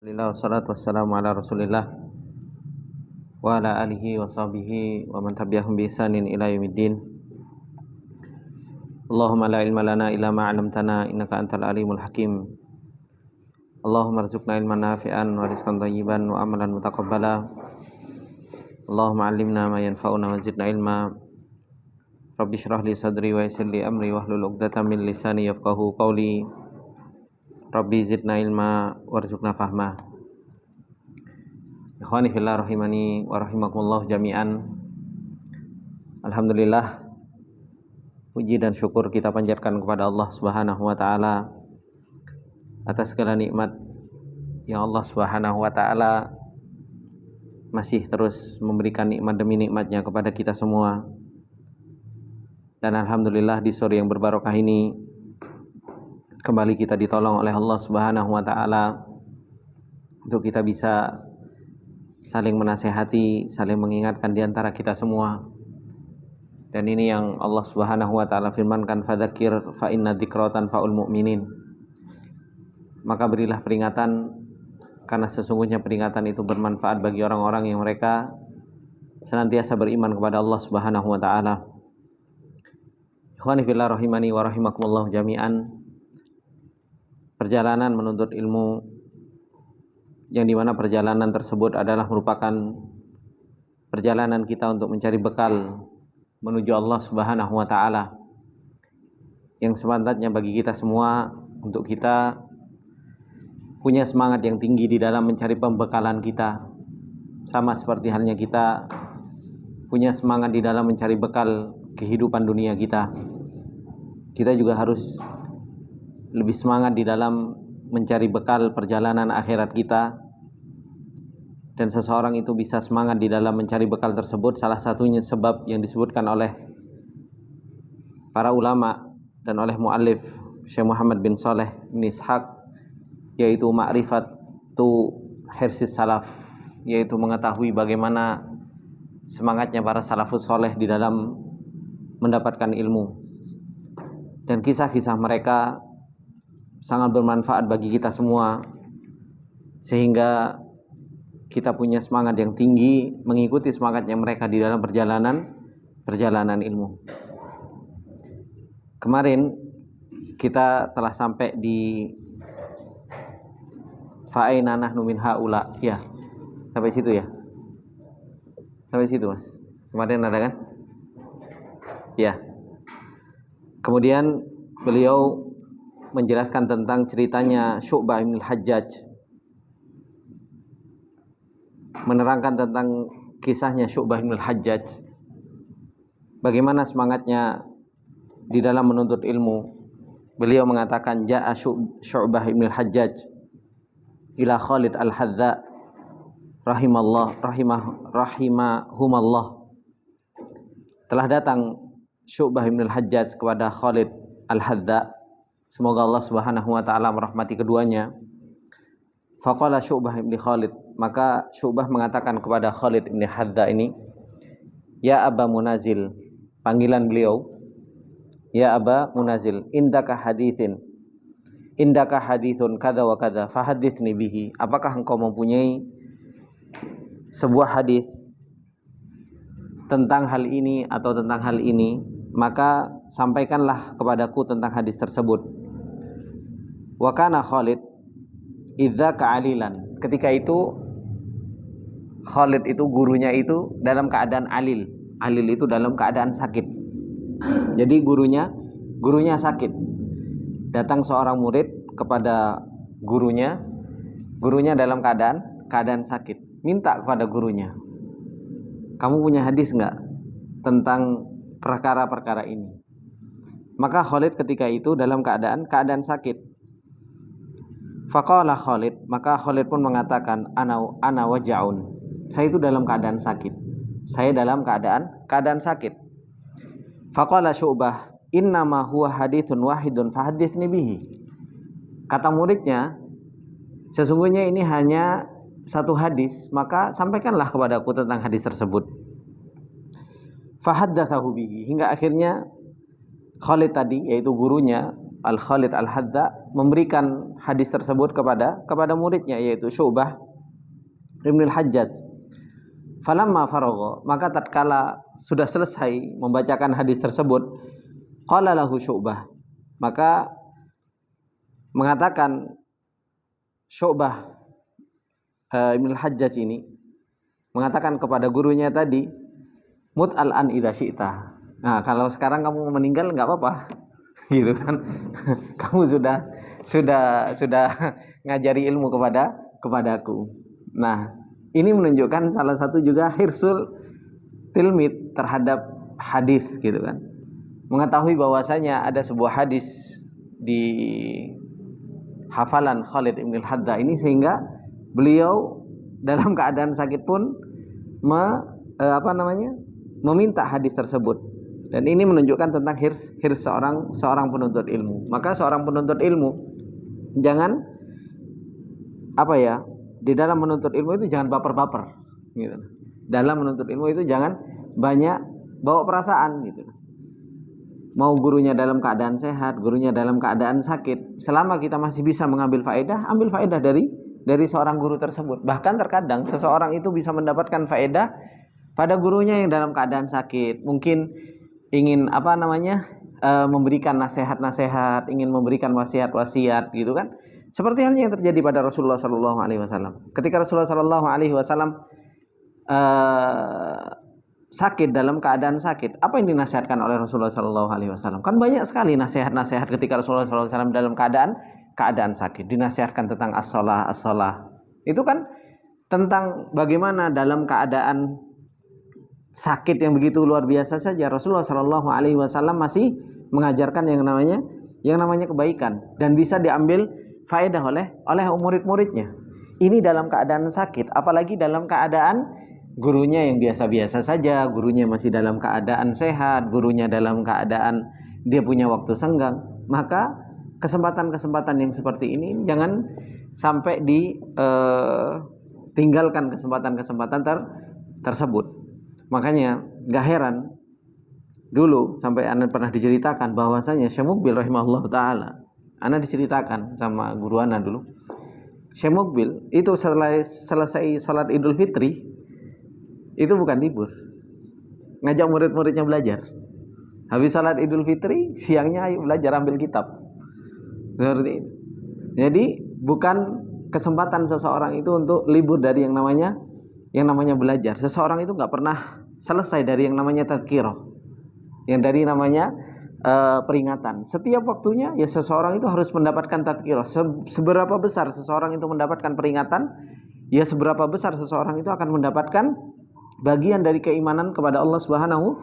Alhamdulillah wassalatu wassalamu ala Rasulillah wa ala alihi wa sahbihi wa man tabi'ahum bi ihsanin ila yaumiddin. Allahumma la ilma lana illa ma 'allamtana innaka antal alimul hakim. Allahumma arzuqna ilman nafi'an wa rizqan thayyiban wa amalan mutaqabbala. Allahumma 'allimna ma yanfa'una wa zidna ilma. Rabbi shrah li sadri wa yassir li amri wahlul 'uqdatam min lisani yafqahu qawli. Rabbi zidna ilma warzuqna fahma. Ikhwani fillah rahimani wa rahimakumullah jami'an. Alhamdulillah, puji dan syukur kita panjatkan kepada Allah Subhanahu wa taala atas segala nikmat yang Allah Subhanahu wa taala masih terus memberikan nikmat demi nikmatnya kepada kita semua. Dan alhamdulillah di sore yang berbarokah ini kembali kita ditolong oleh Allah Subhanahu wa taala untuk kita bisa saling menasehati, saling mengingatkan di antara kita semua. Dan ini yang Allah Subhanahu wa taala firmankan, fadzakir fa inna dzikra tanfa'ul mu'minin. Maka berilah peringatan, karena sesungguhnya peringatan itu bermanfaat bagi orang-orang yang mereka senantiasa beriman kepada Allah Subhanahu wa taala. Ikhwani fillah rahimani wa rahimakumullah jami'an. Perjalanan menuntut ilmu yang dimana perjalanan tersebut adalah merupakan perjalanan kita untuk mencari bekal menuju Allah Subhanahu wa taala, yang sepantasnya bagi kita semua untuk kita punya semangat yang tinggi di dalam mencari pembekalan kita, sama seperti halnya kita punya semangat di dalam mencari bekal kehidupan dunia kita. Kita juga harus lebih semangat di dalam mencari bekal perjalanan akhirat kita. Dan seseorang itu bisa semangat di dalam mencari bekal tersebut, salah satunya sebab yang disebutkan oleh para ulama dan oleh muallif Syekh Muhammad bin Shalih bin Ishaq, yaitu ma'rifatu hirsis salaf, yaitu mengetahui bagaimana semangatnya para salafus soleh di dalam mendapatkan ilmu. Dan kisah-kisah mereka sangat bermanfaat bagi kita semua, sehingga kita punya semangat yang tinggi mengikuti semangatnya mereka di dalam perjalanan ilmu. Kemarin kita telah sampai di fa'aina nahnu min haula. Ya, sampai situ ya. Sampai situ, Mas. Kemarin ada kan? Ya. Kemudian beliau menjelaskan tentang ceritanya Syu'bah bin Hajjaj, menerangkan tentang kisahnya Syu'bah bin Hajjaj, bagaimana semangatnya di dalam menuntut ilmu. Beliau mengatakan, ja'a Syu'bah bin Hajjaj ila Khalid al-Hadza rahimahumallah. Telah datang Syu'bah bin Hajjaj kepada Khalid al-Hadza, semoga Allah Subhanahu wa taala merahmati keduanya. Faqala Syu'bah bin Khalid, maka Syu'bah mengatakan kepada Khalid bin Hadza ini, ya Aba Munazil, panggilan beliau, ya Aba Munazil, indaka hadithun kadza wa kadza fahadithni bihi. Apakah engkau mempunyai sebuah hadis tentang hal ini atau tentang hal ini, maka sampaikanlah kepadaku tentang hadis tersebut. Wa kana Khalid idza ka'alilan. Ketika itu Khalid itu gurunya itu dalam keadaan alil. Alil itu dalam keadaan sakit. Jadi gurunya sakit. Datang seorang murid kepada gurunya dalam keadaan sakit. Minta kepada gurunya, kamu punya hadis enggak tentang perkara-perkara ini? Maka Khalid ketika itu dalam keadaan sakit. Faqala Khalid, maka Khalid pun mengatakan, ana waja'un. Saya itu dalam keadaan sakit. Saya dalam keadaan sakit. Faqala Syu'bah, innama huwa hadithun wahidun fahadithni bihi. Kata muridnya, sesungguhnya ini hanya satu hadis, maka sampaikanlah kepadaku tentang hadis tersebut. Fahaddatsahu bihi, hingga akhirnya Khalid tadi, yaitu gurunya, Al-Khalid Al-Hadza memberikan hadis tersebut kepada muridnya, yaitu Syu'bah Ibn Al-Hajjaj. Falamma faragha, maka tatkala sudah selesai membacakan hadis tersebut, qala lahu Syu'bah, maka mengatakan Syu'bah Ibn Al-Hajjaj ini mengatakan kepada gurunya tadi, mut al-an idza syi'ta. Nah, kalau sekarang kamu meninggal enggak apa-apa. Gitu kan. Kamu sudah ngajari ilmu kepadaku. Nah, ini menunjukkan salah satu juga hirsul tilmid terhadap hadis gitu kan. Mengetahui bahwasanya ada sebuah hadis di hafalan Khalid Ibn Al-Hadza ini, sehingga beliau dalam keadaan sakit pun meminta hadis tersebut. Dan ini menunjukkan tentang hirs seorang penuntut ilmu. Maka seorang penuntut ilmu jangan di dalam menuntut ilmu itu jangan baper-baper gitu. Dalam menuntut ilmu itu jangan banyak bawa perasaan gitu. Mau gurunya dalam keadaan sehat, gurunya dalam keadaan sakit, selama kita masih bisa mengambil faedah, ambil faedah dari seorang guru tersebut. Bahkan terkadang seseorang itu bisa mendapatkan faedah pada gurunya yang dalam keadaan sakit. Mungkin ingin memberikan nasihat-nasihat, ingin memberikan wasiat-wasiat gitu kan. Seperti halnya yang terjadi pada Rasulullah sallallahu alaihi wasallam. Ketika Rasulullah sallallahu alaihi wasallam sakit, dalam keadaan sakit, apa yang dinasihatkan oleh Rasulullah sallallahu alaihi wasallam? Kan banyak sekali nasihat-nasihat ketika Rasulullah sallallahu alaihi wasallam dalam keadaan sakit. Dinasihatkan tentang as-shalah. Itu kan tentang bagaimana dalam keadaan sakit yang begitu luar biasa saja Rasulullah sallallahu alaihi wasallam masih mengajarkan yang namanya kebaikan dan bisa diambil faedah oleh murid-muridnya. Ini dalam keadaan sakit, apalagi dalam keadaan gurunya yang biasa-biasa saja, gurunya masih dalam keadaan sehat, gurunya dalam keadaan dia punya waktu senggang. Maka kesempatan-kesempatan yang seperti ini jangan sampai ditinggalkan kesempatan-kesempatan tersebut. Makanya gak heran dulu sampai ana pernah diceritakan bahwasanya Syekh Muqbil rahimahullah taala, ana diceritakan sama guru ana dulu. Syekh Muqbil itu selesai salat Idul Fitri itu bukan libur, ngajak murid-muridnya belajar. Habis salat Idul Fitri, siangnya ayo belajar, ambil kitab. Seperti itu. Jadi bukan kesempatan seseorang itu untuk libur dari yang namanya belajar. Seseorang itu nggak pernah selesai dari yang namanya tadhkirah, yang dari namanya peringatan. Setiap waktunya ya seseorang itu harus mendapatkan tadhkirah. Seberapa besar seseorang itu mendapatkan peringatan, ya seberapa besar seseorang itu akan mendapatkan bagian dari keimanan kepada Allah Subhanahu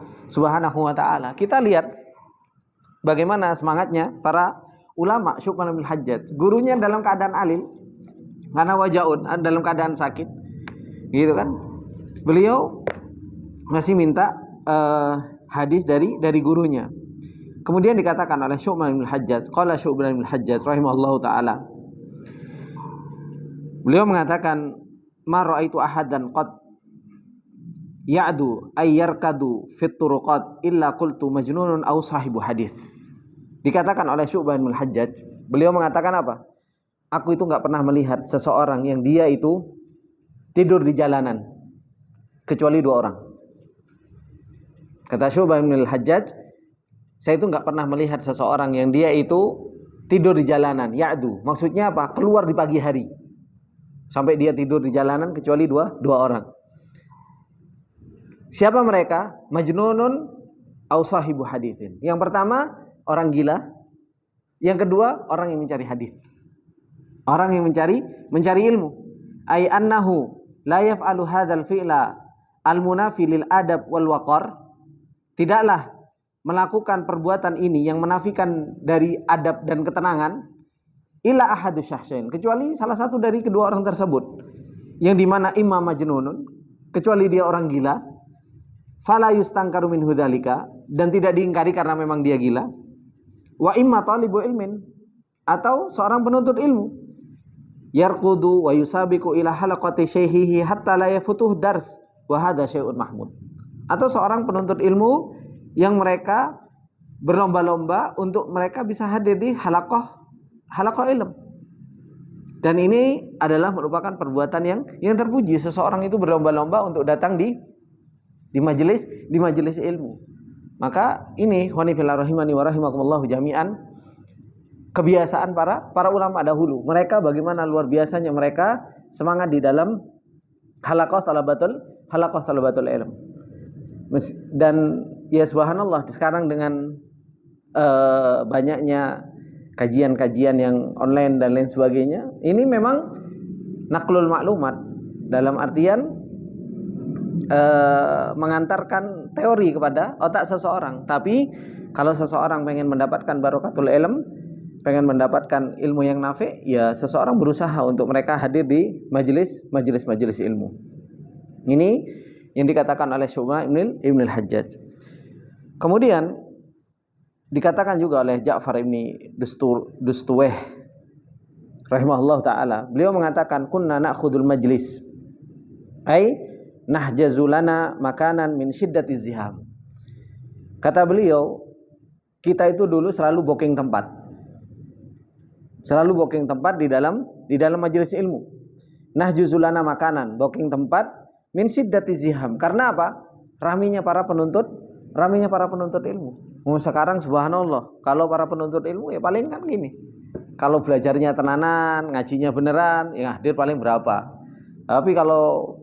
wa taala. Kita lihat bagaimana semangatnya para ulama. Syu'bah bin Al-Hajjaj, gurunya dalam keadaan alil, ana wajaun, dalam keadaan sakit. Gitu kan? Beliau masih minta hadis dari gurunya. Kemudian dikatakan oleh Syu'bah bin Al-Hajjaj, qala Syu'bah bin Al-Hajjaj rahimahullahu taala. Beliau mengatakan, "Ma ra'aitu ahadan qad ya'du ay yarkadu fit turuqat illa qultu majnunun aw sahibu hadis." Dikatakan oleh Syu'bah bin Al-Hajjaj, beliau mengatakan apa? Aku itu enggak pernah melihat seseorang yang dia itu tidur di jalanan kecuali 2 orang. Kata Syu'bah bin Al-Hajjaj, saya itu enggak pernah melihat seseorang yang dia itu tidur di jalanan. Ya'du, maksudnya apa? Keluar di pagi hari. Sampai dia tidur di jalanan kecuali dua orang. Siapa mereka? Majnunun aw sahibu haditsin. Yang pertama, orang gila. Yang kedua, orang yang mencari hadis. Orang yang mencari ilmu. Ai annahu la yaf'alu hadzal fi'la al-munafi lil adab wal waqar. Tidaklah melakukan perbuatan ini yang menafikan dari adab dan ketenangan illa ahadu syahsain, kecuali salah satu dari kedua orang tersebut, yang dimana imam majnunun, kecuali dia orang gila, fala yustangkaru min hudzalika, dan tidak diingkari karena memang dia gila, wa imma talibu ilmin, atau seorang penuntut ilmu, yarqudu wa yusabiqu ila halaqati syaihihi hatta la yafutuh dars wa hadza syai'un mahmud, atau seorang penuntut ilmu yang mereka berlomba-lomba untuk mereka bisa hadir di halaqah ilm. Dan ini adalah merupakan perbuatan yang terpuji. Seseorang itu berlomba-lomba untuk datang di majelis ilmu. Maka ini khonifillah rahimani wa rahimakumullahu jami'an, kebiasaan para ulama dahulu. Mereka bagaimana luar biasanya mereka semangat di dalam halaqah talabatul ilm. Dan ya subhanallah, sekarang dengan banyaknya kajian-kajian yang online dan lain sebagainya, ini memang naklul maklumat, dalam artian mengantarkan teori kepada otak seseorang. Tapi kalau seseorang pengen mendapatkan barokatul ilm, pengen mendapatkan ilmu yang nafi', ya seseorang berusaha untuk mereka hadir di majelis ilmu. Ini yang dikatakan oleh Syu'bah ibn al-Hajjaj. Kemudian dikatakan juga oleh Ja'far ibn Dustuweh rahimahullah ta'ala, beliau mengatakan kunna na'khudul majlis ay nahjazulana makanan min syiddatiz ziham. Kata beliau, kita itu dulu selalu booking tempat di dalam majelis ilmu. Nahjuzulana makanan, booking tempat min syiddatiz ziham. Karena apa? Raminya para penuntut ilmu. Sekarang subhanallah, kalau para penuntut ilmu ya paling kan gini. Kalau belajarnya tenanan, ngajinya beneran, ya hadir paling berapa. Tapi kalau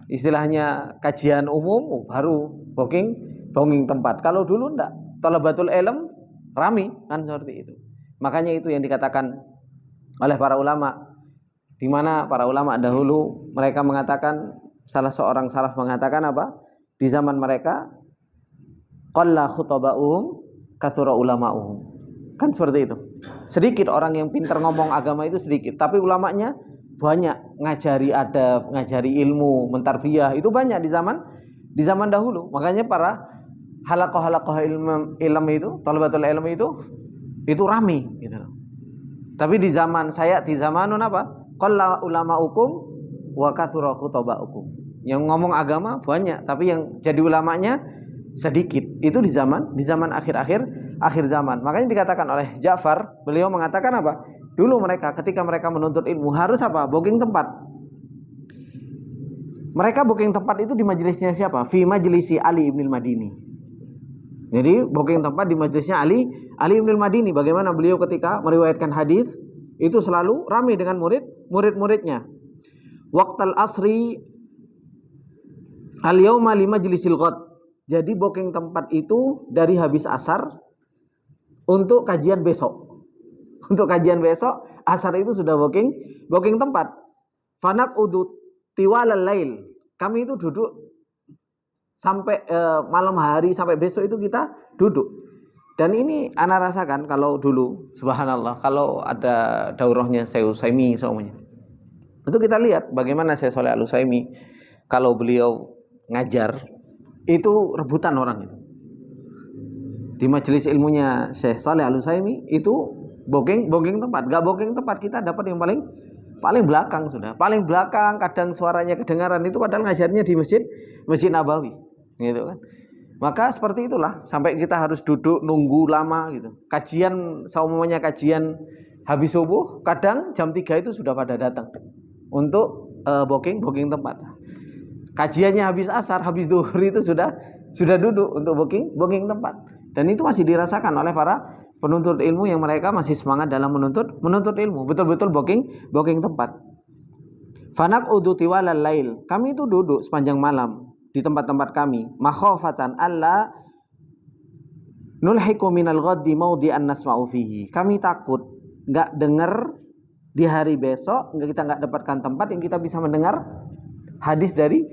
istilahnya kajian umum, baru booking tempat. Kalau dulu enggak, talabatul ilm rami kan seperti itu. Makanya itu yang dikatakan oleh para ulama, di mana para ulama dahulu mereka mengatakan, salah seorang salaf mengatakan apa? Di zaman mereka qalla khutaba'uhum katsura ulama'uhum. Kan seperti itu. Sedikit orang yang pintar ngomong agama itu sedikit, tapi ulamanya banyak, ngajari adab, ngajari ilmu, mentarbiyah, itu banyak di zaman dahulu. Makanya para halaqah ilm itu, talabatul ilm itu rame gitu. Tapi di zaman zamanun apa? Qalla ulama'ukum wa katsura khutaba'ukum. Yang ngomong agama banyak, tapi yang jadi ulamanya sedikit. Itu di zaman akhir zaman. Makanya dikatakan oleh Ja'far, beliau mengatakan apa? Dulu ketika mereka menuntut ilmu harus apa? Booking tempat. Mereka booking tempat itu di majelisnya siapa? Fi majlisi Ali ibn al-Madini. Jadi booking tempat di majelisnya Ali ibn al-Madini. Bagaimana beliau ketika meriwayatkan hadis itu selalu ramai dengan murid-muridnya. Waqtal asri al-yauma li majlisil ghad. Jadi booking tempat itu dari habis asar untuk kajian besok. Untuk kajian besok, asar itu sudah booking tempat. Fanak udut tiwalal lail. Kami itu duduk sampai malam hari, sampai besok itu kita duduk. Dan ini ana rasakan kalau dulu, subhanallah, kalau ada daurahnya Syekh Utsaimin semuanya. Itu kita lihat bagaimana Syekh Shalih Al Utsaimin kalau beliau ngajar itu rebutan orang itu. Di majelis ilmunya Syekh Shalih Al Utsaimin itu booking tempat. Gak booking tempat, kita dapat yang paling belakang sudah. Paling belakang, kadang suaranya kedengaran itu padahal ngajarnya di Masjid Nabawi, gitu kan. Maka seperti itulah, sampai kita harus duduk nunggu lama gitu. Kajian, seumumnya kajian habis subuh, kadang jam 3 itu sudah pada datang untuk booking tempat. Kajiannya habis asar, habis zuhur itu sudah duduk untuk booking tempat. Dan itu masih dirasakan oleh para penuntut ilmu yang mereka masih semangat dalam menuntut ilmu, betul-betul booking tempat. Fanak udu tiwalal lail. Kami itu duduk sepanjang malam di tempat-tempat kami, makhafatan alla nulhiqu minal ghaddi mawdi'an nasma'u fihi. Kami takut enggak dengar di hari besok, kita enggak dapatkan tempat yang kita bisa mendengar hadis dari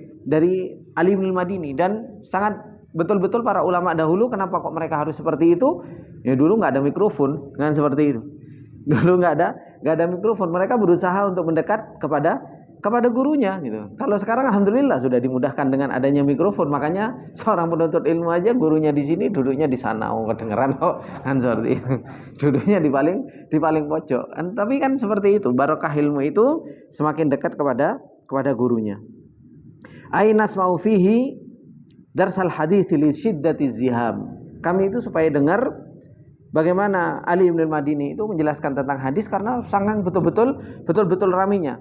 Ali bin Madini. Dan sangat betul-betul para ulama dahulu, kenapa kok mereka harus seperti itu? Ya dulu enggak ada mikrofon, kan seperti itu. Dulu enggak ada mikrofon, mereka berusaha untuk mendekat kepada gurunya gitu. Kalau sekarang alhamdulillah sudah dimudahkan dengan adanya mikrofon, makanya seorang penuntut ilmu aja gurunya di sini, duduknya di sana, kedengeran kok, kan seperti itu. Duduknya di paling pojok. Tapi kan seperti itu, barokah ilmu itu semakin dekat kepada gurunya. Ainas mau fihi darsal hadits li syiddatiz ziham. Kami itu supaya dengar bagaimana Ali bin Madini itu menjelaskan tentang hadis karena sangat betul-betul raminya.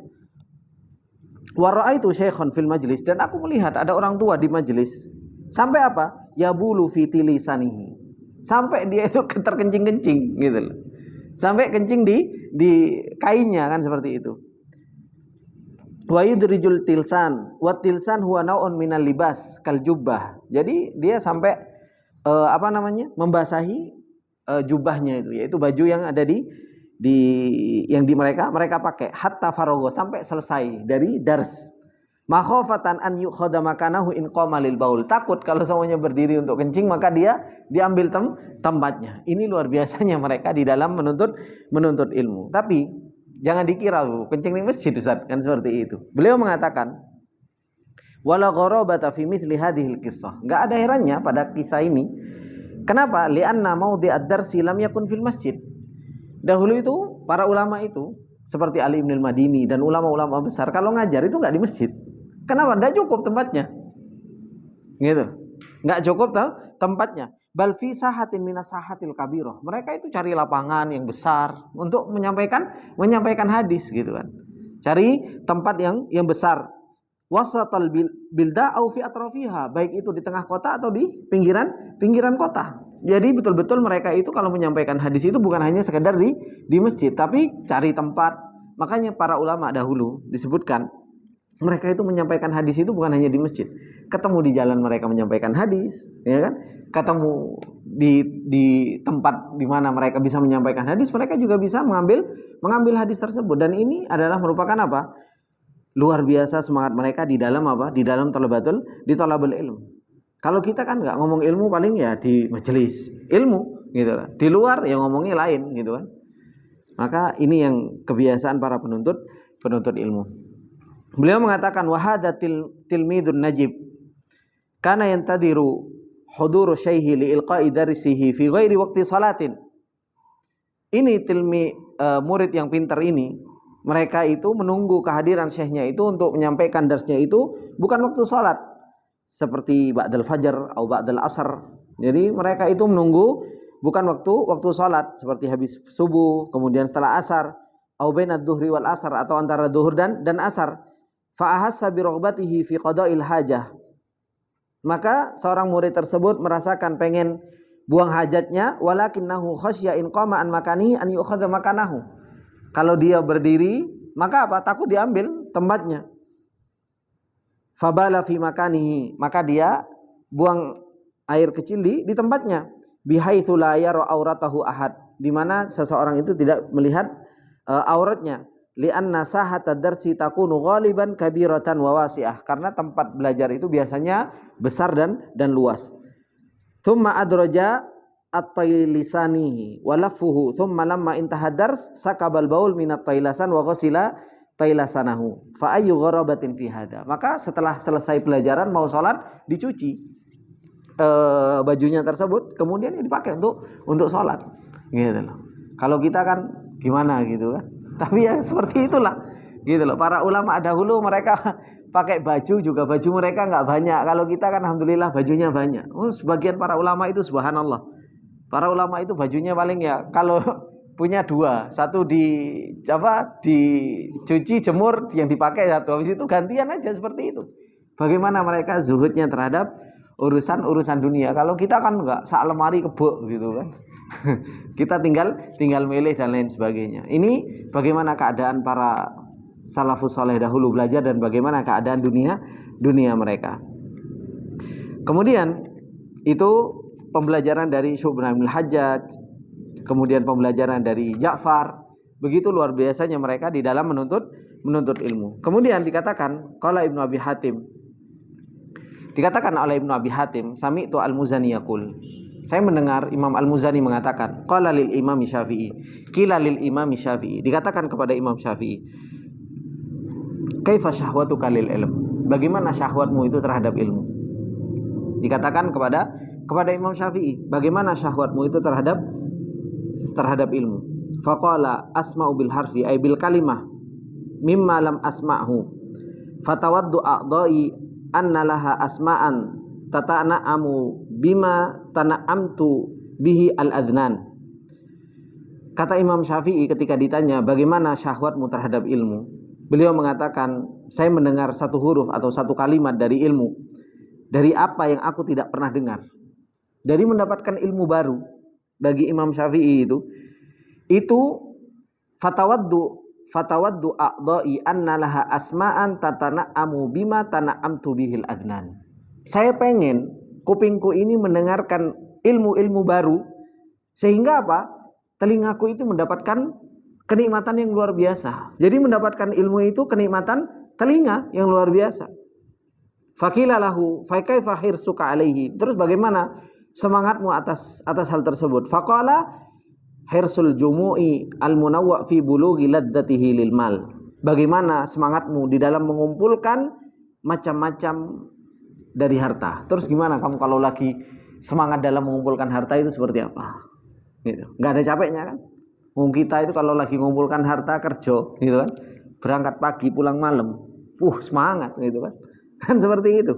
Wa ra'aitu syaikhan fil majlis, dan aku melihat ada orang tua di majelis. Sampai apa? Yabulu fi tilisanihi. Sampai dia itu terkencing-kencing gitu loh. Sampai kencing di kainnya kan seperti itu. Wa yudrijul tilsan, wa tilsan huwa naun minal libas kal jubbah. Jadi dia sampai membasahi jubahnya itu, yaitu baju yang ada di mereka pakai, hatta farogo, sampai selesai dari dars. Makhofatan an yukhadha makanahu in qama lil baul. Takut kalau semuanya berdiri untuk kencing maka dia diambil tempatnya. Ini luar biasanya mereka di dalam menuntut ilmu. Tapi jangan dikira kencing di masjid Ustaz, kan seperti itu. Beliau mengatakan wala gharabata fi mithli hadhil qissah. Enggak ada herannya pada kisah ini. Kenapa? Li'anna maudhi'ad darsi lam yakun fil masjid. Dahulu itu para ulama itu seperti Ali bin Madini dan ulama-ulama besar kalau ngajar itu enggak di masjid. Kenapa? Enggak cukup tempatnya. Gitu. Enggak cukup tempatnya. Bal fi sahatin minas sahatil kabirah. Mereka itu cari lapangan yang besar untuk menyampaikan hadis gitu kan. Cari tempat yang besar. Wasatal bilda au fi atrafiha, baik itu di tengah kota atau di pinggiran kota. Jadi betul-betul mereka itu kalau menyampaikan hadis itu bukan hanya sekedar di masjid, tapi cari tempat. Makanya para ulama dahulu disebutkan mereka itu menyampaikan hadis itu bukan hanya di masjid. Ketemu di jalan mereka menyampaikan hadis, ya kan? Ketemu di tempat di mana mereka bisa menyampaikan hadis, mereka juga bisa mengambil hadis tersebut. Dan ini adalah merupakan apa? Luar biasa semangat mereka di dalam apa? Di dalam thalabul ilm. Kalau kita kan nggak ngomong ilmu paling ya di majelis ilmu gitu lah. Di luar ya ngomongnya lain gitu kan. Maka ini yang kebiasaan para penuntut ilmu. Beliau mengatakan wahada tilmidun najib kana yantadiru huduru syaihi li ilqa'i darsihi fi ghairi waqti salatin. Ini murid yang pintar ini, mereka itu menunggu kehadiran syekhnya itu untuk menyampaikan darsnya itu bukan waktu salat seperti ba'dal fajar atau ba'dal asar. Jadi mereka itu menunggu bukan waktu salat seperti habis subuh, kemudian setelah asar, au bainad dhuhri wal asar, atau antara zuhur dan asar. Fa ahassa bi raghbatihi fi qada'il hajah. Maka seorang murid tersebut merasakan pengen buang hajatnya, walakinnahu khasyya in qama an makanihi an yu'khadha makanahu. Kalau dia berdiri, maka apa? Takut diambil tempatnya. Fabala fi makanihi, maka dia buang air kecil di tempatnya. Bihaitsu la yara auratahu ahad, di mana seseorang itu tidak melihat auratnya. Li'anna sahata darsi takunu ghaliban kabiratan wa wasi'ah, karena tempat belajar itu biasanya besar dan luas. Tsumma adraja at-tailisanihi wa laffuhu thumma lamma intaha dars sakabal baul minat tailasan wa ghasila tailasanahu fa ayyu gharabatin fi hada. Maka setelah selesai pelajaran mau salat dicuci bajunya tersebut, kemudian dipakai untuk salat gitu loh. Kalau kita kan gimana gitu kan. Tapi ya seperti itulah gitu loh. Para ulama dahulu mereka pakai baju juga, baju mereka enggak banyak. Kalau kita kan alhamdulillah bajunya banyak. Sebagian para ulama itu subhanallah, para ulama itu bajunya paling ya kalau punya dua, satu dicuci jemur yang dipakai satu, habis itu gantian aja seperti itu. Bagaimana mereka zuhudnya terhadap urusan dunia. Kalau kita kan enggak, sak lemari kebuk gitu kan. Kita tinggal milih dan lain sebagainya. Ini bagaimana keadaan para salafus saleh dahulu belajar dan bagaimana keadaan dunia mereka. Kemudian itu pembelajaran dari Syu'bah bin Hajjaj, kemudian pembelajaran dari Ja'far. Begitu luar biasanya mereka di dalam menuntut ilmu. Kemudian dikatakan qala Ibnu Abi Hatim, dikatakan oleh Ibnu Abi Hatim, sami'tu Al-Muzani yaqul, saya mendengar Imam Al-Muzani mengatakan, qala lil Imam Syafi'i, qila lil Imam Syafi'i, dikatakan kepada Imam Syafi'i, kaifa syahwatuka lil ilm, bagaimana syahwatmu itu terhadap ilmu. Dikatakan kepada Imam Syafi'i, bagaimana syahwatmu itu terhadap ilmu. Faqala asma'u bil harfi ay bil kalimah mimma lam asma'hu fatawaddu a'dha'i anna laha asma'an tata'na'amu bima tana'amtu bihi al-adnan Kata Imam Syafi'i ketika ditanya bagaimana syahwatmu terhadap ilmu, beliau mengatakan, saya mendengar satu huruf atau satu kalimat dari ilmu, dari apa yang aku tidak pernah dengar, dari mendapatkan ilmu baru. Bagi Imam Syafi'i itu fatawaddu a'dha'i anna laha asma'an tatana'amu bima tana'amtu bihil adnan. Saya pengen kupingku ini mendengarkan ilmu-ilmu baru, sehingga apa? Telingaku itu mendapatkan kenikmatan yang luar biasa. Jadi mendapatkan ilmu itu kenikmatan telinga yang luar biasa. Faqila lahu fa kaifa hirsuka alaihi. Terus bagaimana semangatmu atas hal tersebut? Faqala hirsul jumu'i al-munawwa fi bulughi laddatihi lil mal. Bagaimana semangatmu di dalam mengumpulkan macam-macam dari harta. Terus gimana kamu kalau lagi semangat dalam mengumpulkan harta itu seperti apa? Gitu. Nggak ada capeknya kan? Kita itu kalau lagi mengumpulkan harta kerja, gitu kan? Berangkat pagi pulang malam, semangat, gitu kan? Kan seperti itu.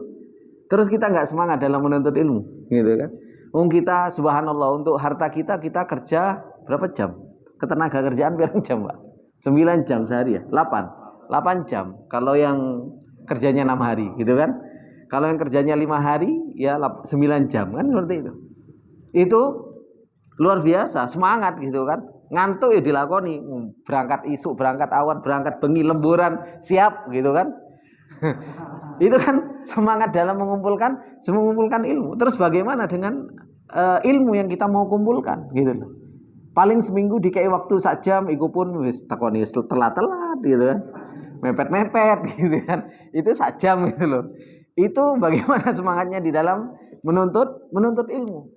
Terus kita nggak semangat dalam menuntut ilmu, gitu kan? Kita subhanallah untuk harta kita kerja berapa jam? Ketenaga kerjaan berapa jam, Pak? 9 jam sehari ya? 8 jam. Kalau yang kerjanya 6 hari, gitu kan? Kalau yang kerjanya 5 hari ya 9 jam kan seperti itu. Itu luar biasa, semangat gitu kan. Ngantuk ya dilakoni, berangkat isuk, berangkat awan, berangkat bengi, lemburan, siap gitu kan. Itu kan semangat dalam mengumpulkan ilmu. Terus bagaimana dengan ilmu yang kita mau kumpulkan gitu loh. Paling seminggu dikei waktu sak jam, iku pun wis takoni telat-telat gitu kan. Mepet-mepet gitu kan. Itu sak jam gitu loh. Itu bagaimana semangatnya di dalam menuntut ilmu.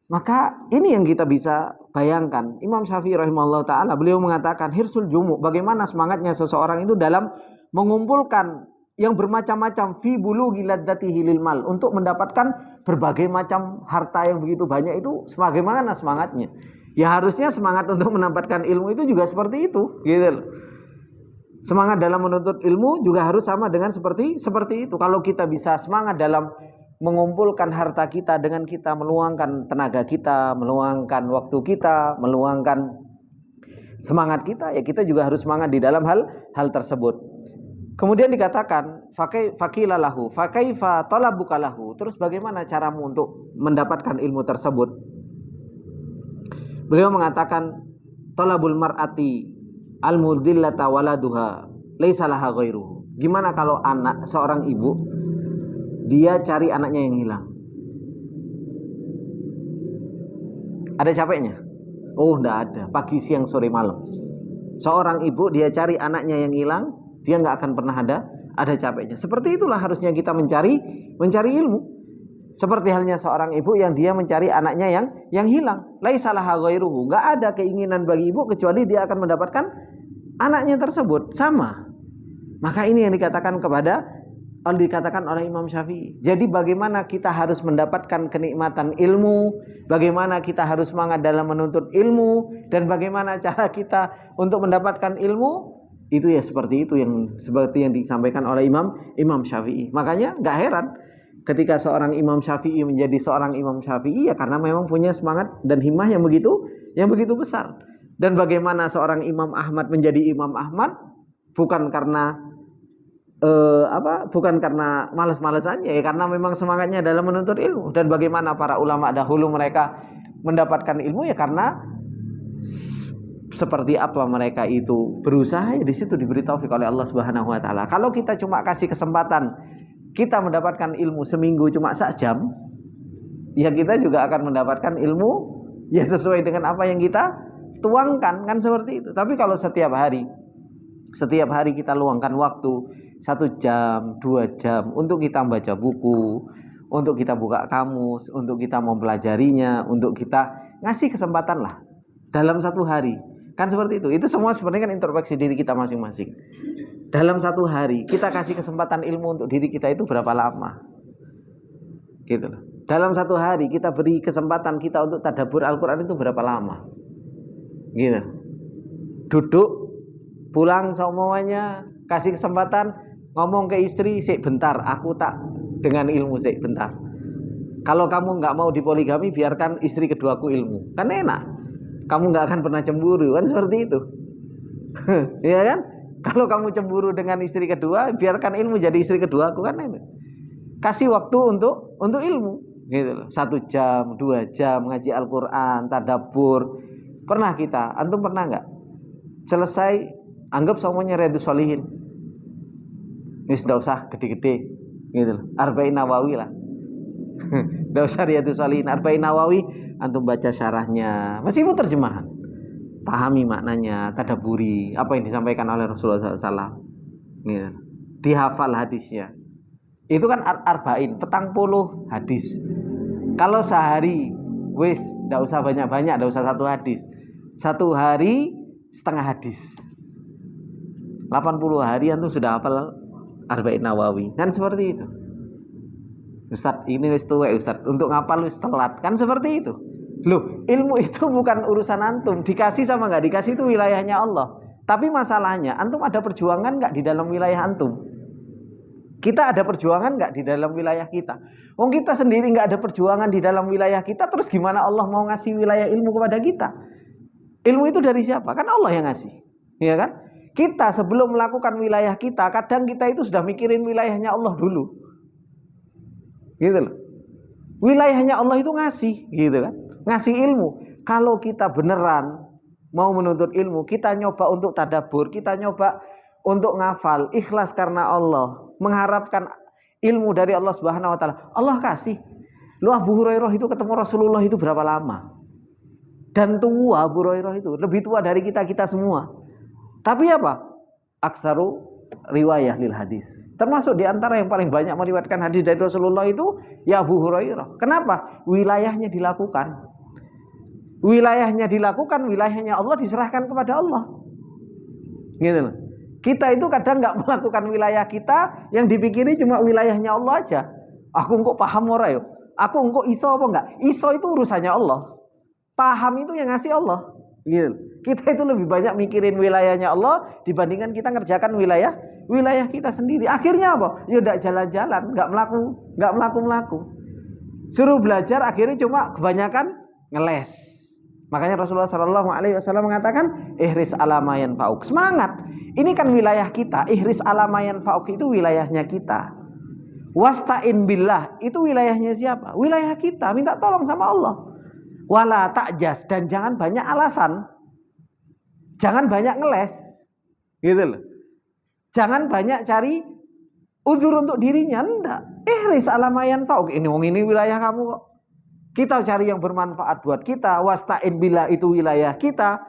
Maka ini yang kita bisa bayangkan. Imam Syafi'i rahimahullah ta'ala, beliau mengatakan hirsul jumu, bagaimana semangatnya seseorang itu dalam mengumpulkan yang bermacam-macam fi bulughi laddatihi lil mal, untuk mendapatkan berbagai macam harta yang begitu banyak. Itu sebagaimana semangatnya. Ya harusnya semangat untuk mendapatkan ilmu itu juga seperti itu, gitu loh. Semangat dalam menuntut ilmu juga harus sama dengan seperti itu. Kalau kita bisa semangat dalam mengumpulkan harta kita dengan kita meluangkan tenaga kita, meluangkan waktu kita, meluangkan semangat kita, ya kita juga harus semangat di dalam hal tersebut. Kemudian dikatakan faqila lahu fa kaifa talabuka lahu. Terus bagaimana caramu untuk mendapatkan ilmu tersebut? Beliau mengatakan talabul mar'ati al-mudillata waladuha laisa laha ghairuhu. Gimana kalau seorang ibu dia cari anaknya yang hilang? Ada capeknya? Enggak ada. Pagi, siang, sore, malam. Seorang ibu dia cari anaknya yang hilang, dia nggak akan pernah ada capeknya. Seperti itulah harusnya kita mencari ilmu. Seperti halnya seorang ibu yang dia mencari anaknya yang hilang. Laisa laha ghairuhu. Nggak ada keinginan bagi ibu kecuali dia akan mendapatkan anaknya tersebut. Sama. Maka ini yang dikatakan oleh Imam Syafi'i. Jadi bagaimana kita harus mendapatkan kenikmatan ilmu, bagaimana kita harus semangat dalam menuntut ilmu, dan bagaimana cara kita untuk mendapatkan ilmu, itu ya seperti yang disampaikan oleh Imam Syafi'i. Makanya nggak heran ketika seorang Imam Syafi'i menjadi seorang Imam Syafi'i, ya karena memang punya semangat dan himmah yang begitu besar. Dan bagaimana seorang Imam Ahmad menjadi Imam Ahmad bukan karena malas-malasannya, ya karena memang semangatnya dalam menuntut ilmu. Dan bagaimana para ulama dahulu mereka mendapatkan ilmu, ya karena seperti apa mereka itu berusaha, ya di situ diberi taufik oleh Allah Subhanahu wa taala. Kalau kita cuma kasih kesempatan kita mendapatkan ilmu seminggu cuma sak jam, ya kita juga akan mendapatkan ilmu ya sesuai dengan apa yang kita tuangkan, kan seperti itu. Tapi kalau setiap hari kita luangkan waktu 1 jam, 2 jam untuk kita baca buku, untuk kita buka kamus, untuk kita mempelajarinya, untuk kita ngasih kesempatan lah dalam 1 hari, kan seperti itu. Itu semua sebenarnya kan introspeksi diri kita masing-masing. Dalam 1 hari kita kasih kesempatan ilmu untuk diri kita itu berapa lama, gitu loh. Dalam 1 hari kita beri kesempatan kita untuk tadabbur Al-Quran itu berapa lama, gitu. Duduk pulang semuanya, kasih kesempatan ngomong ke istri, sik bentar, aku tak dengan ilmu sik bentar. Kalau kamu nggak mau dipoligami, biarkan istri keduaku ilmu, kan enak. kamu nggak akan pernah cemburu, kan seperti itu. Ya kan? Kalau kamu cemburu dengan istri kedua, biarkan ilmu jadi istri kedua aku, kan itu. Kasih waktu untuk ilmu, gitu loh. 1 jam, 2 jam ngaji Al-Quran, tadabbur. Pernah kita, antum pernah nggak? Selesai, anggap semuanya Riyadhus Shalihin. Ini sudah usah gede-gede, gitu loh. Arba'in Nawawi lah. Tidak usah Riyadhus Shalihin, Arba'in Nawawi, antum baca syarahnya, meskipun terjemahan. Pahami maknanya, tadabburi apa yang disampaikan oleh Rasulullah SAW. Gitu. Dihafal hadisnya. Itu kan arba'in, 40 hadis. Kalau sehari, wis, tidak usah banyak-banyak, tidak usah 1 hadis. 1 hari setengah hadis. 80 hari antum sudah hafal Arba'in Nawawi. Kan seperti itu. Ustaz, ini wis tuwek Ustaz, untuk ngapal wis telat. Kan seperti itu. Loh, ilmu itu bukan urusan antum. Dikasih sama nggak dikasih itu wilayahnya Allah. Tapi masalahnya, antum ada perjuangan nggak di dalam wilayah antum? Kita ada perjuangan nggak di dalam wilayah kita? Wong kita sendiri nggak ada perjuangan di dalam wilayah kita, terus gimana Allah mau ngasih wilayah ilmu kepada kita? Ilmu itu dari siapa? Kan Allah yang ngasih, ya kan? Kita sebelum melakukan wilayah kita, kadang kita itu sudah mikirin wilayahnya Allah dulu, gitu loh. Wilayahnya Allah itu ngasih, gitu kan? Ngasih ilmu. Kalau kita beneran mau menuntut ilmu, kita nyoba untuk tadabbur, kita nyoba untuk ngafal, ikhlas karena Allah, mengharapkan ilmu dari Allah Subhanahu wa taala. Allah kasih. Lu Abu Hurairah itu ketemu Rasulullah itu berapa lama? Dan tua Abu Hurairah itu, lebih tua dari kita semua. Tapi apa? Aktsaru riwayah lil hadis. Termasuk di antara yang paling banyak meriwayatkan hadis dari Rasulullah itu ya Abu Hurairah. Kenapa? Wilayahnya dilakukan. Wilayahnya dilakukan, wilayahnya Allah diserahkan kepada Allah. Gitu loh. Kita itu kadang nggak melakukan wilayah kita, yang dipikiri cuma wilayahnya Allah aja. Aku kok paham ora yo? Aku kok iso apa enggak? Iso itu urusannya Allah. Paham itu yang ngasih Allah. Gitu. Kita itu lebih banyak mikirin wilayahnya Allah dibandingkan kita ngerjakan wilayah kita sendiri. Akhirnya apa? Ya udah jalan-jalan, nggak melaku. Suruh belajar akhirnya cuma kebanyakan ngeles. Makanya Rasulullah SAW mengatakan ihris ala ma yanfa'uk. Semangat. Ini kan wilayah kita. Ihris ala ma yanfa'uk itu wilayahnya kita. Wasta'in billah itu wilayahnya siapa? Wilayah kita. Minta tolong sama Allah. Wala ta'jas, dan jangan banyak alasan. Jangan banyak ngeles. Gitu loh. Jangan banyak cari udzur untuk dirinya. Enggak. Ihris ala ma yanfa'uk. Ini wilayah kamu kok. Kita cari yang bermanfaat buat kita. Wasta'in billah itu wilayah kita.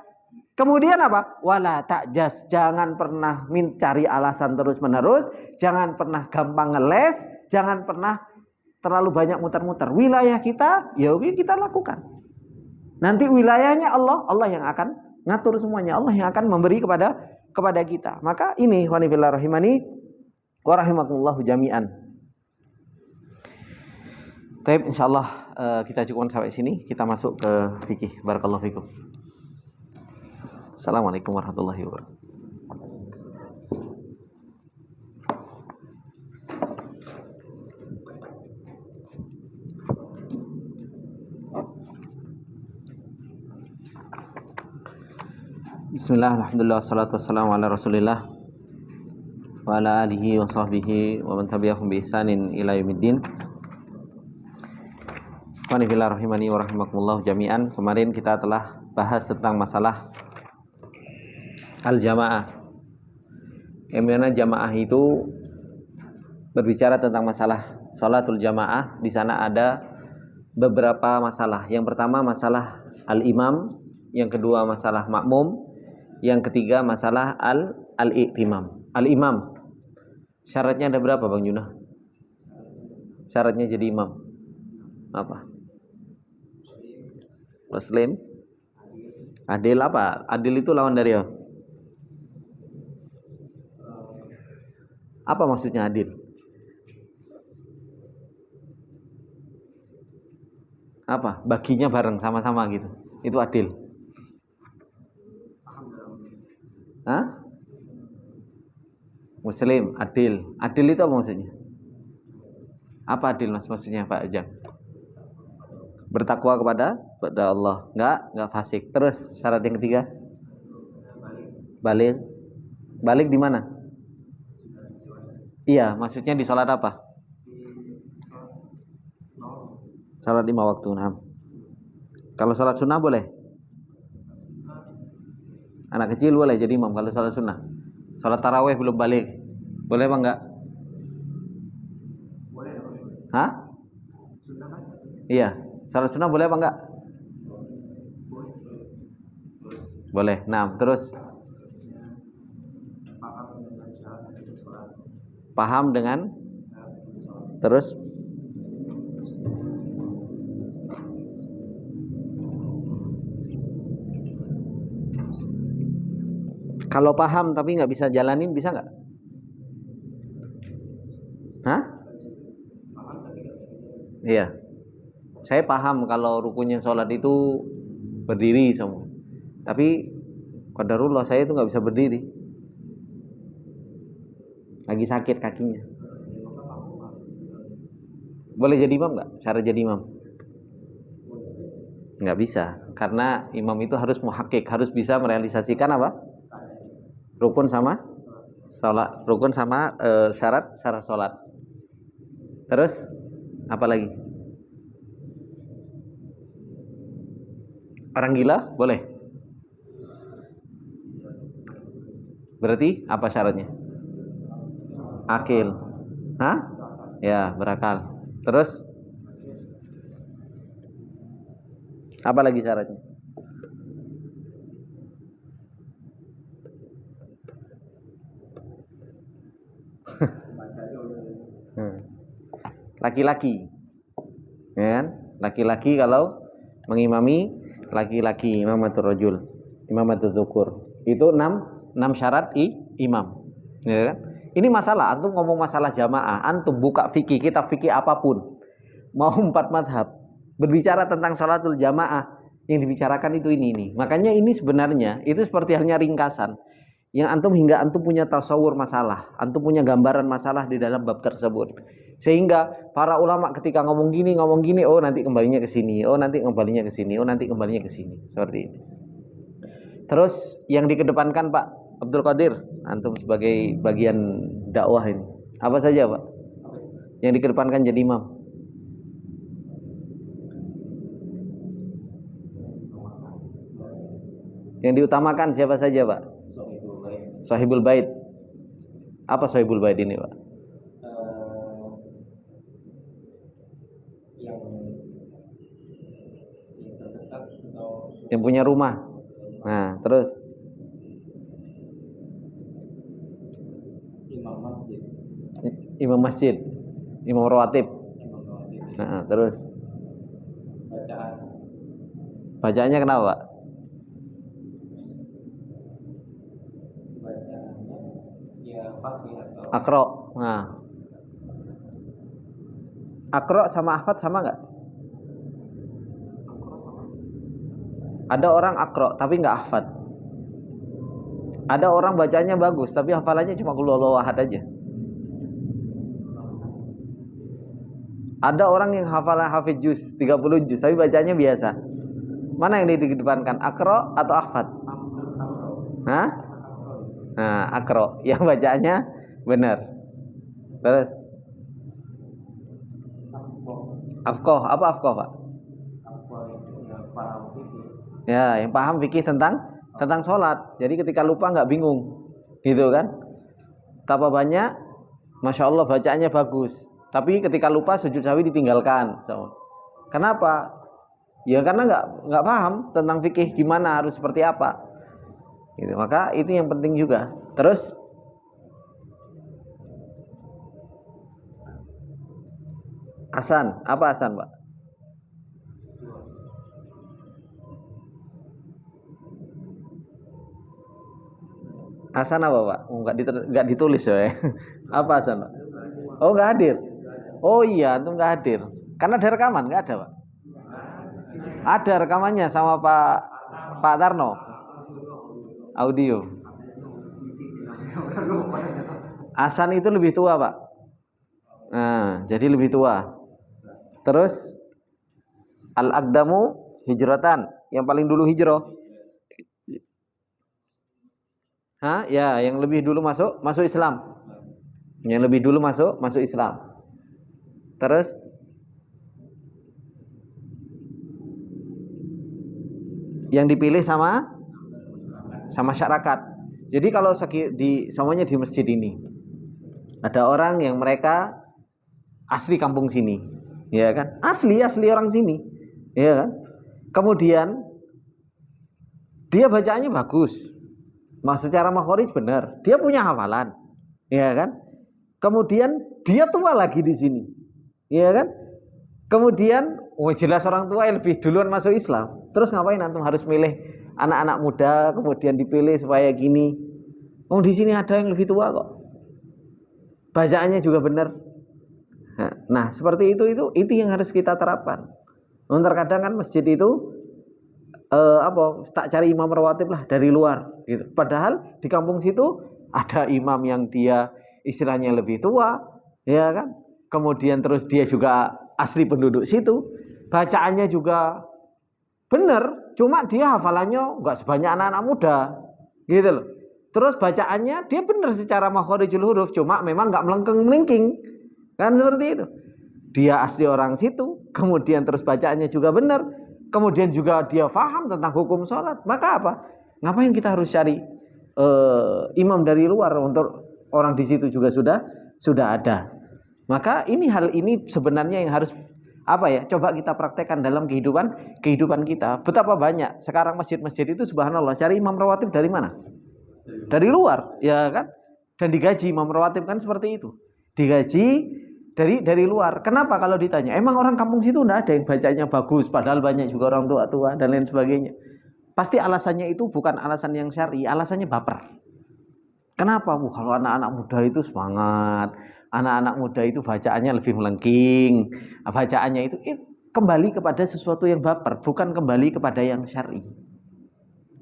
Kemudian apa? Wala ta'jas, jangan pernah mencari alasan terus-menerus, jangan pernah gampang ngeles, jangan pernah terlalu banyak muter-muter. Wilayah kita, ya oke kita lakukan. Nanti wilayahnya Allah yang akan ngatur semuanya, Allah yang akan memberi kepada kita. Maka ini wanifillah rahimani wa rahimakumullahu jami'an. Baik, insyaallah kita cukupkan sampai sini. Kita masuk ke fikih. Barakallahu fikum. Assalamualaikum warahmatullahi wabarakatuh. Bismillah, alhamdulillah, wassalatu wassalamu ala rasulillah wa ala alihi wa sahbihi wa man tabi'ahum bi ihsanin ila yaumiddin. Wanifillah rahimani wa rahimakumullah jami'an. Kemarin kita telah bahas tentang masalah al-jamaah. Yang mana jamaah itu berbicara tentang masalah sholatul jamaah. Di sana ada beberapa masalah. Yang pertama masalah al-imam, yang kedua masalah makmum, yang ketiga masalah al-i'timam. Al-imam, syaratnya ada berapa Bang Junah? Syaratnya jadi imam apa? Muslim, adil apa? Adil itu lawan dari apa? Apa maksudnya adil? Apa? Baginya bareng sama-sama gitu. Itu adil. Hah? Muslim, adil. Adil itu apa maksudnya? Apa adil mas maksudnya Pak Ajang? Bertakwa kepada Allah. Enggak fasik. Terus syarat yang ketiga? Balik. Balik di mana? Iya, maksudnya di sholat apa? Sholat 5 waktu. Nah. Kalau sholat sunnah boleh? Anak kecil boleh jadi imam kalau sholat sunnah. Sholat taraweh belum balik, boleh apa enggak? Boleh. Hah? Sunnah kan? Iya, sholat sunnah boleh apa enggak? Boleh. Nah, terus paham dengan terus kalau paham tapi nggak bisa jalanin bisa nggak? Hah? Iya. Saya paham kalau rukunnya sholat itu berdiri semua. Tapi qadarullah saya itu nggak bisa berdiri. Lagi sakit kakinya. Boleh jadi imam nggak? Syarat jadi imam? Nggak bisa. Karena imam itu harus muhakkik, harus bisa merealisasikan apa? Rukun sama sholat, rukun sama syarat sholat. Terus apa lagi? Orang gila boleh. Berarti apa syaratnya? Akil. Hah? Ya, berakal. Terus apa lagi syaratnya? Laki-laki, ya kan? Laki-laki kalau mengimami laki-laki, imamatul rajul, imamatul dzukur. Itu 6 syarat imam, ya kan? Ini masalah antum ngomong masalah jamaah, antum buka fikih, kitab fikih apapun, mau 4 madhab, berbicara tentang salatul jamaah, yang dibicarakan itu ini. Makanya ini sebenarnya itu seperti halnya ringkasan yang antum hingga antum punya tasawur masalah, antum punya gambaran masalah di dalam bab tersebut. Sehingga para ulama ketika ngomong gini, oh nanti kembalinya ke sini, oh nanti kembalinya ke sini, oh nanti kembalinya ke sini, seperti ini. Terus yang dikedepankan Pak Abdul Qadir, antum sebagai bagian dakwah ini, apa saja Pak yang dikedepankan jadi imam? Yang diutamakan siapa saja Pak? Sahibul bait. Apa sahibul bait ini Pak? Yang punya rumah. Nah, terus imam masjid, imam rawatib. Nah, terus bacaannya kenapa Pak? Akro. Nah, akro sama ahfad sama nggak? Ada orang akro tapi nggak ahfad. Ada orang bacanya bagus tapi hafalannya cuma qul huwallahu ahad aja. Ada orang yang hafalan hafid juz 30 juz tapi bacanya biasa. Mana yang dikedepankan, akro atau ahfad? Hah? Nah, akro yang bacanya benar. Terus afqoh, apa afqoh Pak? Ya, yang paham fikih tentang sholat. Jadi ketika lupa nggak bingung, gitu kan? Tambah banyak, masya Allah bacaannya bagus. Tapi ketika lupa sujud sahwi ditinggalkan. Kenapa? Ya karena nggak paham tentang fikih gimana harus seperti apa. Gitu. Maka itu yang penting juga. Terus Hasan, apa Hasan Pak? Hasan apa Pak? Nggak ditulis ya. Apa Hasan Pak? Oh nggak hadir. Oh iya, itu nggak hadir. Karena ada rekaman, nggak ada Pak? Ada rekamannya sama Pak Tarno. Audio. Hasan itu lebih tua Pak. Nah, jadi lebih tua. Terus Al-aqdamu hijratan, yang paling dulu hijrah. Ya, yang lebih dulu masuk Islam. Yang lebih dulu masuk Islam. Terus yang dipilih sama masyarakat. Jadi kalau semuanya di masjid ini ada orang yang mereka asli kampung sini, ya kan? Asli orang sini, ya kan? Kemudian dia bacaannya bagus, secara makhraj benar, dia punya hafalan, ya kan? Kemudian dia tua lagi di sini, ya kan? Kemudian jelas orang tua yang lebih duluan masuk Islam. Terus ngapain antum harus milih anak-anak muda kemudian dipilih supaya gini? Di sini ada yang lebih tua kok. Bacaannya juga benar. Nah, seperti itu yang harus kita terapkan. Terkadang kan masjid itu tak cari imam rawatib lah dari luar gitu. Padahal di kampung situ ada imam yang dia istilahnya lebih tua, ya kan? Kemudian terus dia juga asli penduduk situ, bacaannya juga benar, cuma dia hafalannya nggak sebanyak anak-anak muda, gitu loh. Terus bacaannya dia benar secara makhrijul huruf, cuma memang nggak melengking, kan seperti itu. Dia asli orang situ, kemudian terus bacaannya juga benar, kemudian juga dia paham tentang hukum sholat. Maka apa? Ngapain kita harus cari imam dari luar? Untuk orang di situ juga sudah ada. Maka hal ini sebenarnya yang harus coba kita praktekkan dalam kehidupan kita. Betapa banyak sekarang masjid-masjid itu subhanallah cari imam rawatib dari mana? Dari luar, ya kan? Dan digaji imam rawatib kan seperti itu. Digaji dari luar. Kenapa kalau ditanya? Emang orang kampung situ enggak ada yang bacanya bagus, padahal banyak juga orang tua-tua dan lain sebagainya. Pasti alasannya itu bukan alasan yang syar'i, alasannya baper. Kenapa? Kalau anak-anak muda itu semangat, anak-anak muda itu bacaannya lebih melengking, bacaannya itu kembali kepada sesuatu yang baper, bukan kembali kepada yang syar'i.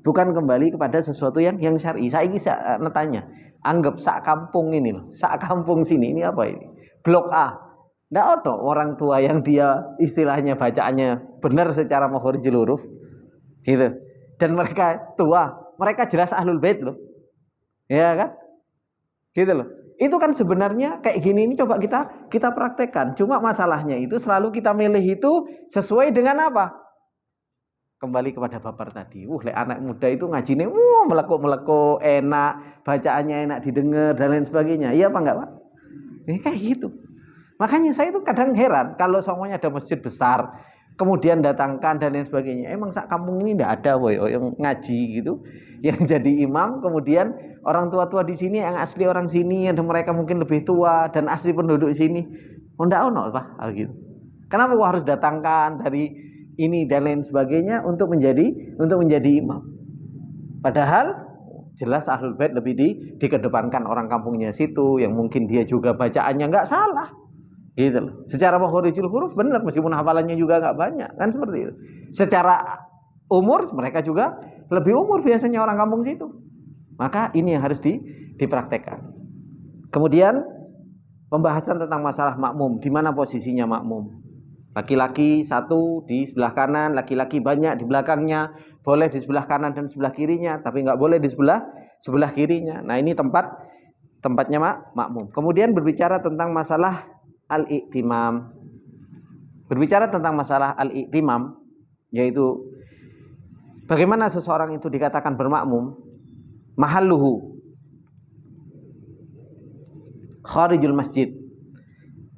Bukan kembali kepada sesuatu yang syar'i. Saya ingin tanya, anggap sak kampung ini loh, sak kampung sini ini apa ini? Blok A. Nggak ada orang tua yang dia istilahnya bacaannya benar secara makhrijul huruf, gitu. Dan mereka tua, mereka jelas ahlul bait loh. Ya kan? Gitu loh. Itu kan sebenarnya kayak gini ini coba kita praktekkan. Cuma masalahnya itu selalu kita milih itu sesuai dengan apa? Kembali kepada baper tadi. Anak muda itu ngajinya melekuk-melekuk, enak, bacaannya enak didengar dan lain sebagainya. Iya apa enggak, Pak? Kayak gitu. Makanya saya itu kadang heran kalau semuanya ada masjid besar, kemudian datangkan dan lain sebagainya. Emang sak kampung ini enggak ada yang ngaji gitu, yang jadi imam, kemudian orang tua-tua di sini yang asli orang sini, ada mereka mungkin lebih tua dan asli penduduk sini. Enggak ono Pak, gitu. Kenapa kok harus datangkan dari ini dan lain sebagainya untuk menjadi imam? Padahal jelas ahlul bait lebih dikedepankan orang kampungnya situ yang mungkin dia juga bacaannya enggak salah. Gitu loh. Secara makhrijul huruf benar meskipun hafalannya juga enggak banyak, kan seperti itu. Secara umur mereka juga lebih umur biasanya orang kampung situ. Maka ini yang harus dipraktekkan. Kemudian pembahasan tentang masalah makmum, di mana posisinya makmum. Laki-laki satu di sebelah kanan, laki-laki banyak di belakangnya, boleh di sebelah kanan dan sebelah kirinya, tapi enggak boleh di sebelah kirinya. Nah, ini tempatnya makmum. Kemudian berbicara tentang masalah al-i'timam. Berbicara tentang masalah al-i'timam, yaitu bagaimana seseorang itu dikatakan bermakmum. Mahalluhu kharijul masjid.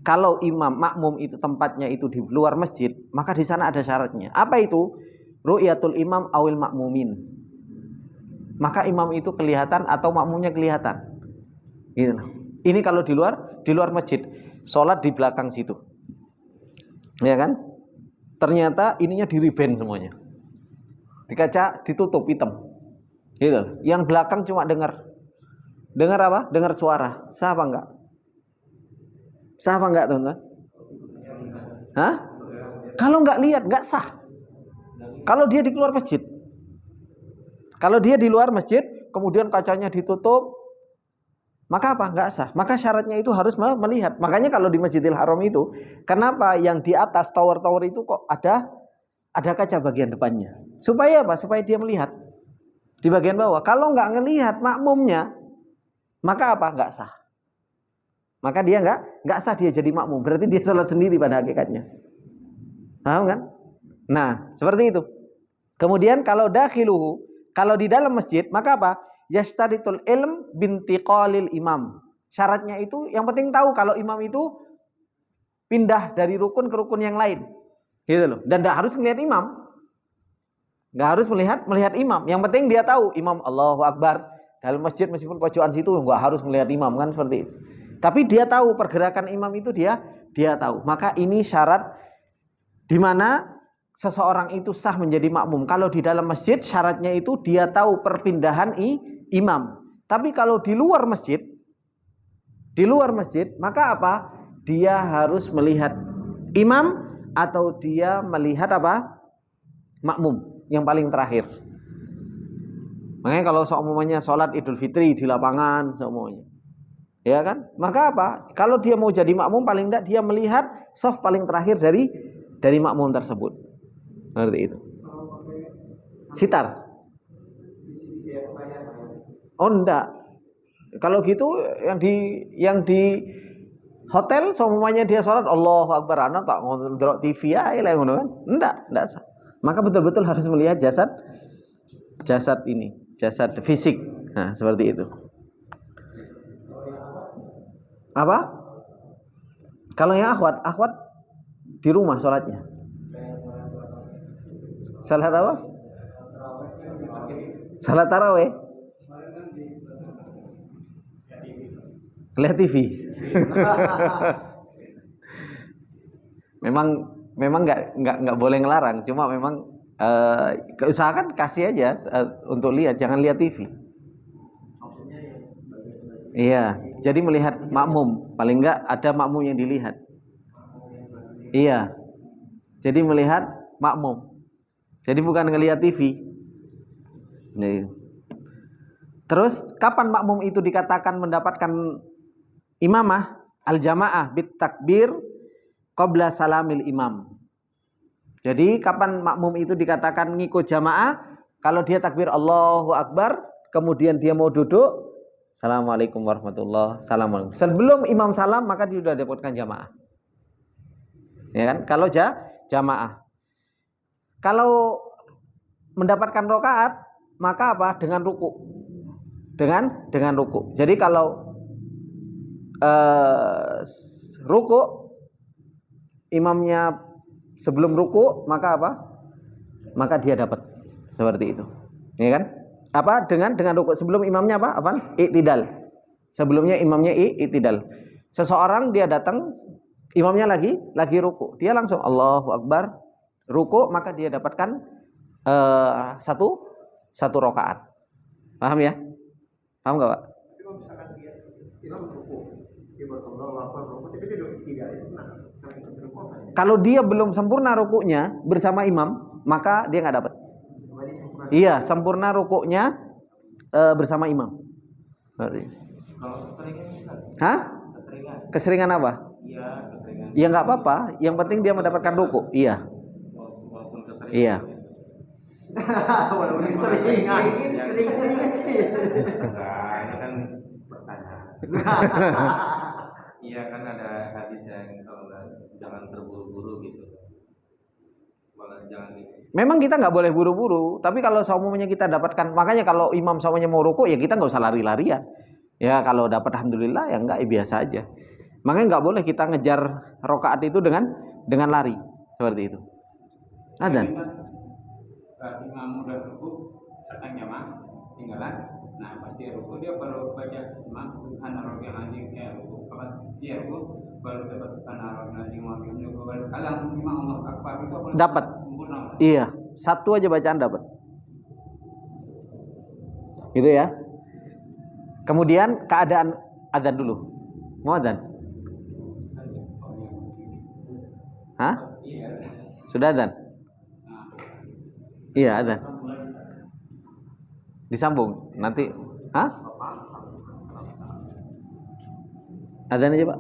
Kalau makmum itu tempatnya itu di luar masjid, maka di sana ada syaratnya. Apa itu? Ru'yatul imam awil makmumin. Maka imam itu kelihatan atau makmumnya kelihatan. Gitu. Ini kalau di luar masjid, sholat di belakang situ, ya kan? Ternyata ininya diriben semuanya, di kaca ditutup hitam, gitu. Yang belakang cuma dengar apa? Dengar suara. Sah apa enggak? Sah apa enggak, teman-teman? Hah? Kalau enggak lihat, enggak sah. Kalau dia di luar masjid. Kalau dia di luar masjid, kemudian kacanya ditutup, maka apa? Enggak sah. Maka syaratnya itu harus melihat. Makanya kalau di Masjidil Haram itu, kenapa yang di atas tower-tower itu kok ada ada kaca bagian depannya. Supaya apa? Supaya dia melihat di bagian bawah. Kalau nggak ngelihat makmumnya, maka apa? Nggak sah. Maka dia nggak sah dia jadi makmum. Berarti dia sholat sendiri pada hakikatnya. Paham kan? Nah, seperti itu. Kemudian kalau dakhiluhu, kalau di dalam masjid, maka apa? Yastaritul ilm bintiqalil imam. Syaratnya itu yang penting tahu kalau imam itu pindah dari rukun ke rukun yang lain. Gitu loh. Dan tidak harus melihat imam. Nggak harus melihat imam. Yang penting dia tahu imam Allahu Akbar dalam masjid meskipun pojokan situ nggak harus melihat imam kan seperti itu. Tapi dia tahu pergerakan imam itu dia tahu. Maka ini syarat di mana seseorang itu sah menjadi makmum. Kalau di dalam masjid syaratnya itu dia tahu perpindahan imam. Tapi kalau di luar masjid maka apa? Dia harus melihat imam atau dia melihat apa? Makmum yang paling terakhir. Makanya kalau seumpamanya sholat Idul Fitri di lapangan seumpamanya, ya kan? Maka apa? Kalau dia mau jadi makmum paling tidak dia melihat shaf paling terakhir dari makmum tersebut. Seperti itu. Sitar. Oh enggak. Kalau gitu yang di hotel seumpamanya dia sholat Allahu Akbar ana tak ndelok TV ae lah ngono kan? Enggak sah. Maka betul-betul harus melihat jasad ini, jasad fisik. Nah, seperti itu. Apa? Kalau yang akhwat di rumah sholatnya. Salat apa? Salat tarawih. Lihat TV. memang nggak boleh ngelarang, cuma memang usahakan kasih aja untuk lihat, jangan lihat TV. Iya, jadi melihat makmum, paling nggak ada makmum yang dilihat. Iya, jadi melihat makmum. Jadi bukan ngelihat TV. Nih. Terus kapan makmum itu dikatakan mendapatkan imamah? Al-jamaah bit takbir qabla salamil imam. Jadi kapan makmum itu dikatakan ngikut jamaah? Kalau dia takbir Allahu Akbar, kemudian dia mau duduk, Assalamualaikum warahmatullahi wabarakatuh. Sebelum imam salam maka dia sudah dapatkan jamaah. Ya kan? Kalau jamaah. Kalau mendapatkan rakaat maka apa? Dengan ruku. Dengan ruku. Jadi kalau ruku imamnya sebelum ruku maka apa? Maka dia dapat seperti itu. Ya kan? Apa? Dengan ruku. Sebelum imamnya apa? Apa? Iktidal. Sebelumnya imamnya iktidal. Seseorang dia datang imamnya lagi ruku. Dia langsung Allahu Akbar ruku maka dia dapatkan satu rakaat. Paham ya? Paham enggak, Pak? Kalau misalkan dia imam ruku, dia bertolak lapar ruku, tapi dia tidak itu kalau dia belum sempurna rukunya bersama imam, maka dia nggak dapat. Iya, sempurna rukunya bersama imam. Kalau keseringan, hah? Keseringan apa? Iya, keseringan. Ya nggak apa-apa. Yang penting dia mendapatkan ruku. Iya. Walaupun keseringan. Iya. Walaupun keseringan sih. Nah, ini kan pertanyaan. Iya kan ada hadis yang kalau jangan terburu-buru gitu. Jangan gitu. Memang kita nggak boleh buru-buru, tapi kalau seumumnya kita dapatkan, makanya kalau imam seumumnya mau ruku, ya kita nggak usah lari-larian. Ya kalau dapat alhamdulillah, ya enggak, ya biasa aja. Makanya nggak boleh kita ngejar rakaat itu dengan lari seperti itu. Ada. Si imam udah ruku, datang jamaah, tinggalan. Nah pasti ruku dia baru baca semang subhanallah azim kayak ruku. Kalau dia ruku baru dapat subhanallah azim wa bihamdihi baru sekali langsung imam Allah akbar itu dapat. Sempurna. Iya, satu aja bacaan dapat. Gitu ya. Kemudian keadaan adzan dulu. Mau adzan? Hah? Sudah adzan? Iya, adzan. Disambung nanti. Hah? Adzan aja, Pak.